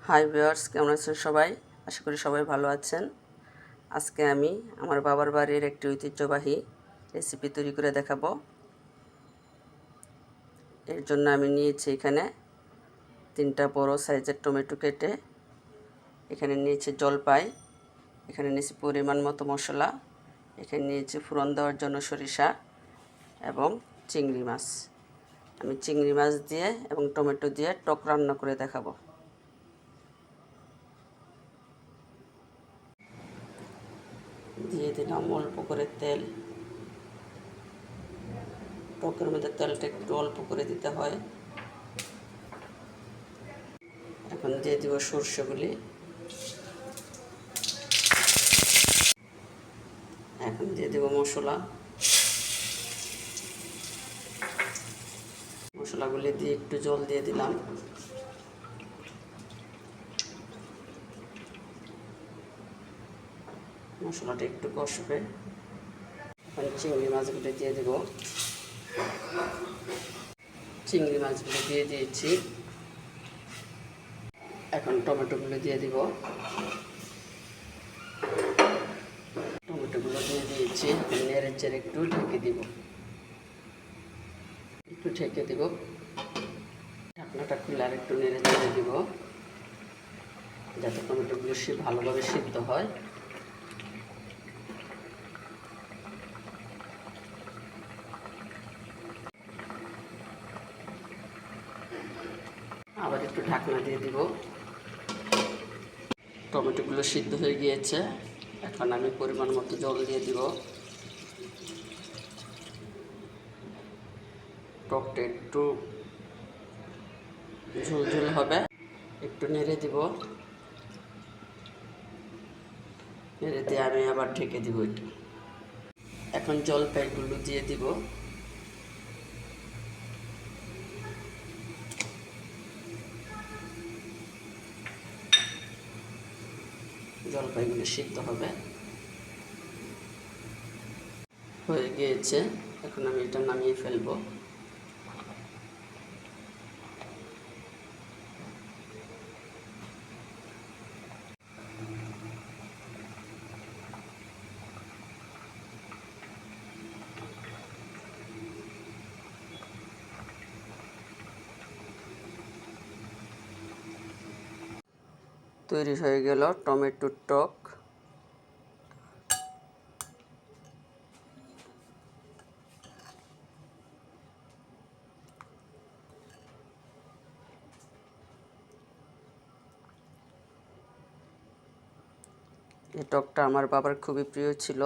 Hi viewers, কেমন আছেন সবাই? আশা করি সবাই ভালো আছেন। আজকে আমি আমার বাবার বাড়ির একটি ঐতিহ্যবাহী রেসিপি তৈরি করে দেখাবো। এর জন্য আমি নিয়েছি এখানে 3টা বড় সাইজের টমেটো কেটে, এখানে নিয়েছি জলপাই, এখানে নিয়েছি পরিমাণ মতো মশলা, এখানে নিয়েছি ফোড়ন দেওয়ার জন্য সরিষা এবং চিংড়ি মাছ। আমি চিংড়ি মাছ দিয়ে এবং টমেটো দিয়ে টক রান্না করে দেখাবো। দিয়ে দিলাম অল্প করে তেল। টকের মধ্যে তেলটা একটু অল্প করে দিতে হয়। এখন দিয়ে দিব সরষেগুলি। এখন দিয়ে দেব মশলাগুলি দিয়ে একটু জল দিয়ে দিলাম। মশলাটা একটু কষবে। এখন চিংড়ি মাছগুলো দিয়ে দেব। চিংড়ি মাছগুলো দিয়ে দিয়েছি। এখন টমেটোগুলো দিয়ে দিব। টমেটোগুলো দিয়ে দিয়েছি। নেড়ে চেড়ে একটু ঢেকে দিব। ঢাকনাটা খুলে আর একটু নেড়ে চেড়ে দিব, যাতে টমেটোগুলো ভালোভাবে সিদ্ধ হয়। আবার একটু ঢাকনা দিয়ে দিব। টমেটোগুলো সিদ্ধ হয়ে গিয়েছে। এখন আমি পরিমাণ মতো জল দিয়ে দিব। টকটা একটু ঝোলঝোল হবে। একটু নেড়ে দিব। নেড়ে দিয়ে আমি আবার ঢেকে দিব একটু। এখন জলপাইগুলো দিয়ে দিব। জলপাইগুলো সিদ্ধ হবে। হয়ে গিয়েছে। এখন আমি এটা নামিয়ে ফেলবো। তৈরি হয়ে গেল টমেটোর টক। এই টকটা আমার বাবার খুবই প্রিয় ছিল।